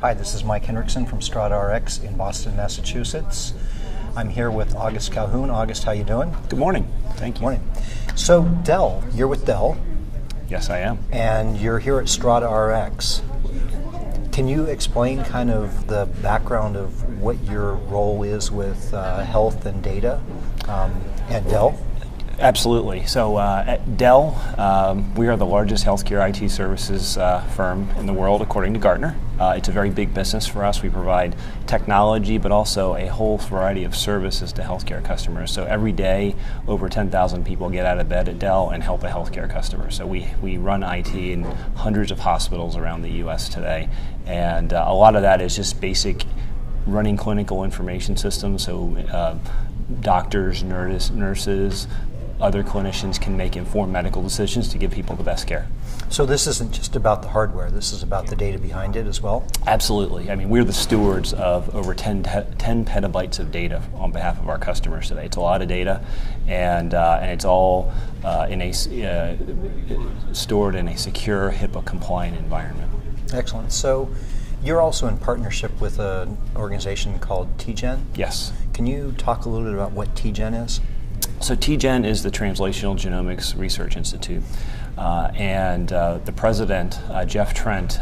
Hi, this is Mike Hendrickson from StrataRx in Boston, Massachusetts. I'm here with August Calhoun. August, how you doing? Good morning. Thank you. Morning. So Dell, you're with Dell. Yes, I am. And you're here at StrataRx. Can you explain kind of the background of what your role is with health and data at Dell? Absolutely. So at Dell, we are the largest healthcare IT services firm in the world, according to Gartner. It's a very big business for us. We provide technology, but also a whole variety of services to healthcare customers. So every day, over 10,000 people get out of bed at Dell and help a healthcare customer. So we run IT in hundreds of hospitals around the U.S. today, and a lot of that is just basic running clinical information systems. So doctors, nurses, other clinicians can make informed medical decisions to give people the best care. So this isn't just about the hardware, this is about the data behind it as well? Absolutely. I mean, we're the stewards of over 10 petabytes of data on behalf of our customers today. It's a lot of data, and it's all stored in a secure, HIPAA-compliant environment. Excellent. So you're also in partnership with an organization called Tgen? Yes. Can you talk a little bit about what Tgen is? So Tgen is the Translational Genomics Research Institute, and the president, Jeff Trent,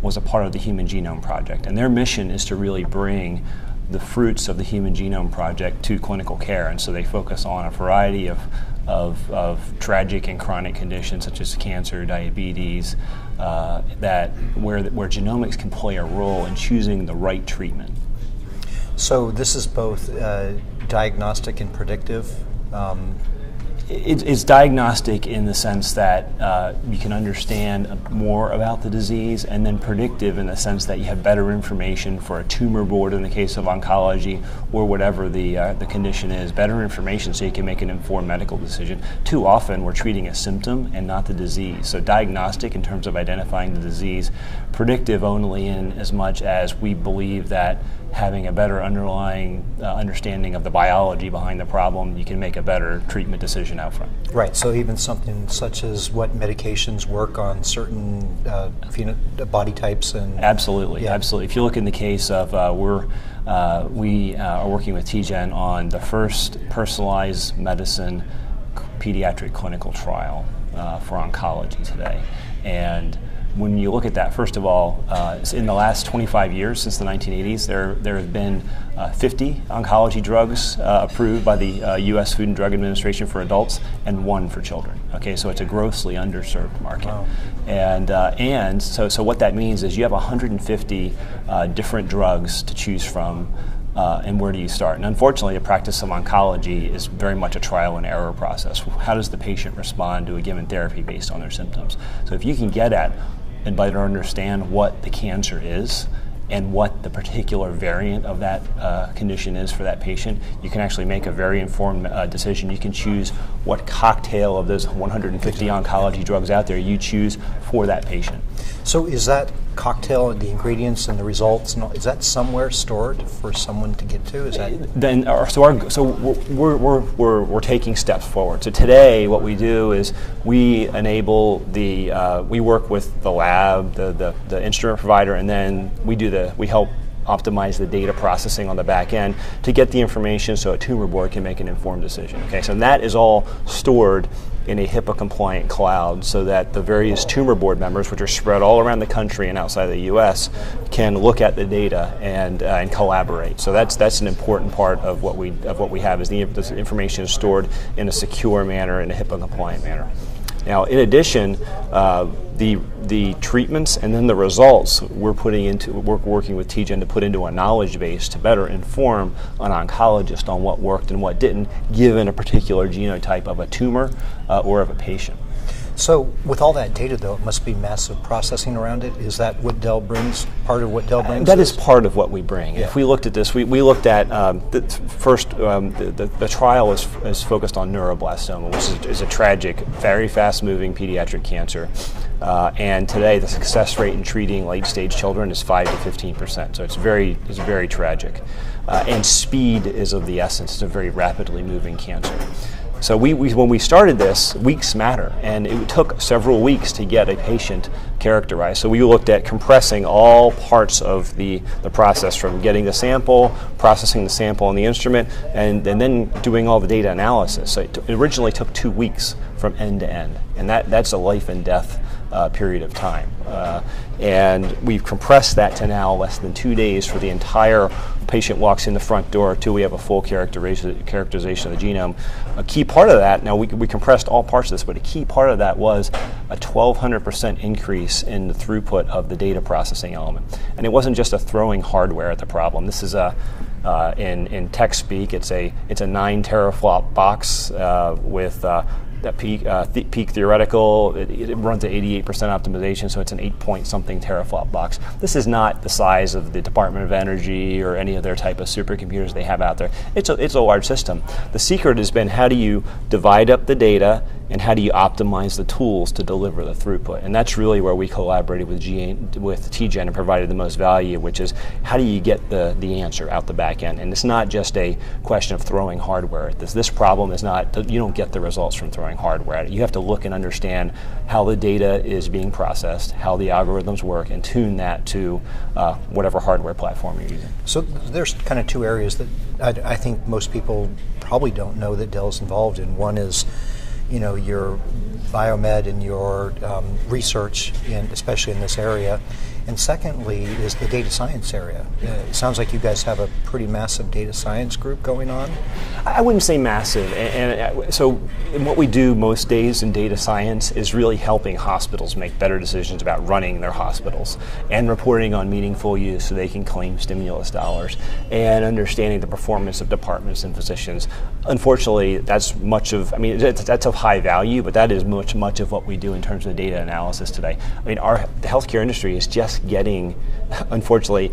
was a part of the Human Genome Project, and their mission is to really bring the fruits of the Human Genome Project to clinical care, and so they focus on a variety of tragic and chronic conditions such as cancer, diabetes, where genomics can play a role in choosing the right treatment. So this is both diagnostic and predictive? It's diagnostic in the sense that you can understand more about the disease, and then predictive in the sense that you have better information for a tumor board in the case of oncology, or whatever the condition is, better information so you can make an informed medical decision. Too often we're treating a symptom and not the disease. So diagnostic in terms of identifying the disease, predictive only in as much as we believe that having a better underlying understanding of the biology behind the problem, you can make a better treatment decision out front. Right, so even something such as what medications work on certain body types and... Absolutely, yeah. Absolutely. If you look in the case of, we are working with Tgen on the first personalized medicine pediatric clinical trial for oncology today. And when you look at that, first of all, in the last 25 years, since the 1980s, there have been 50 oncology drugs approved by the U.S. Food and Drug Administration for adults, and 1 for children. Okay, so it's a grossly underserved market. Wow. And so what that means is you have 150 different drugs to choose from. And where do you start? And unfortunately, the practice of oncology is very much a trial and error process. How does the patient respond to a given therapy based on their symptoms? So if you can get at and better understand what the cancer is and what the particular variant of that condition is for that patient, you can actually make a very informed decision. You can choose what cocktail of those 150 oncology drugs out there you choose for that patient. So is that cocktail, the ingredients and the results, is that somewhere stored for someone to get to? Is that we're taking steps forward. So today, what we do is we enable we work with the lab, the instrument provider, and then we help optimize the data processing on the back end to get the information so a tumor board can make an informed decision. Okay, so that is all stored in a HIPAA-compliant cloud so that the various tumor board members, which are spread all around the country and outside of the U.S., can look at the data and collaborate. So that's an important part of what we have is the information is stored in a secure manner, in a HIPAA-compliant manner. Now, in addition, the treatments and then the results we're working with Tgen to put into a knowledge base to better inform an oncologist on what worked and what didn't, given a particular genotype of a tumor or of a patient. So with all that data, though, it must be massive processing around it. Is that what Dell brings, part of what Dell brings? That is part of what we bring. Yeah. If we looked at this, we looked at the trial is focused on neuroblastoma, which is a tragic, very fast-moving pediatric cancer. And today, the success rate in treating late-stage children is 5 to 15%. So it's very tragic. And speed is of the essence. It's a very rapidly moving cancer. So when we started this, weeks matter, and it took several weeks to get a patient characterized. So we looked at compressing all parts of the process, from getting the sample, processing the sample on the instrument, and then doing all the data analysis. So it originally took 2 weeks from end to end, and that's a life and death period of time. And we've compressed that to now less than 2 days for the entire patient walks in the front door till we have a full characterization of the genome. A key part of that, now we compressed all parts of this, but a key part of that was a 1,200% increase in the throughput of the data processing element. And it wasn't just a throwing hardware at the problem. This is in tech speak, it's a 9 teraflop box with that peak theoretical. It runs at 88% optimization, so it's an 8-point-something teraflop box. This is not the size of the Department of Energy or any of their type of supercomputers they have out there. It's a large system. The secret has been, how do you divide up the data and how do you optimize the tools to deliver the throughput? And that's really where we collaborated with Tgen and provided the most value, which is how do you get the answer out the back end? And it's not just a question of throwing hardware at this. This problem is not, you don't get the results from throwing hardware at it. You have to look and understand how the data is being processed, how the algorithms work, and tune that to whatever hardware platform you're using. So there's kind of two areas that I think most people probably don't know that Dell's involved in. One is, you know, your biomed and your research, especially in this area. And secondly is the data science area. It sounds like you guys have a pretty massive data science group going on. I wouldn't say massive. So what we do most days in data science is really helping hospitals make better decisions about running their hospitals and reporting on meaningful use so they can claim stimulus dollars and understanding the performance of departments and physicians. Unfortunately, that's that's of high value, but that is much of what we do in terms of data analysis today. I mean, the healthcare industry is just getting, unfortunately,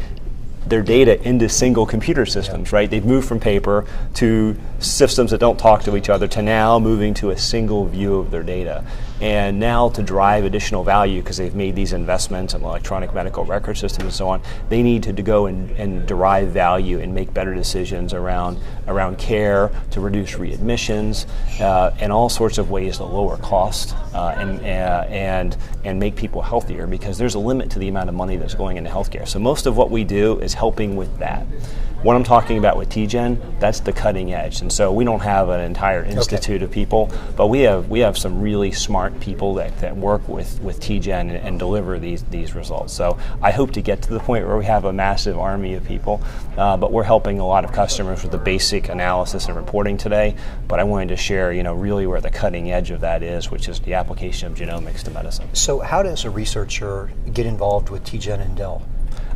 their data into single computer systems, right? They've moved from paper to systems that don't talk to each other to now moving to a single view of their data. And now to drive additional value, because they've made these investments in electronic medical record systems and so on, they need to go and derive value and make better decisions around care, to reduce readmissions, and all sorts of ways to lower cost and make people healthier, because there's a limit to the amount of money that's going into healthcare. So most of what we do is helping with that. What I'm talking about with Tgen, that's the cutting edge. And so we don't have an entire institute of people, but we have some really smart people that work with Tgen and deliver these results. So I hope to get to the point where we have a massive army of people, but we're helping a lot of customers with the basic analysis and reporting today. But I wanted to share, really where the cutting edge of that is, which is the application of genomics to medicine. So how does a researcher get involved with Tgen and Dell?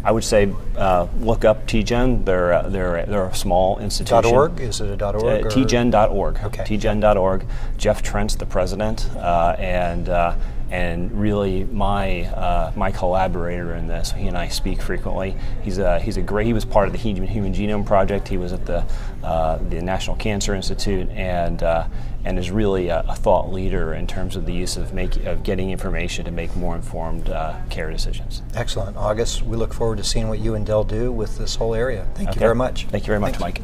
I would say look up Tgen. They're a small institution. .org? Is it a .org? Tgen.org. Okay. Tgen.org. Jeff Trent's the president, and really my collaborator in this. He and I speak frequently. He was part of the Human Genome Project. He was at the National Cancer Institute, and is really a thought leader in terms of the use of getting information to make more informed care decisions. Excellent. August, we look forward to seeing what you and Dell do with this whole area. Thank you very much. Thank you very much, Mike.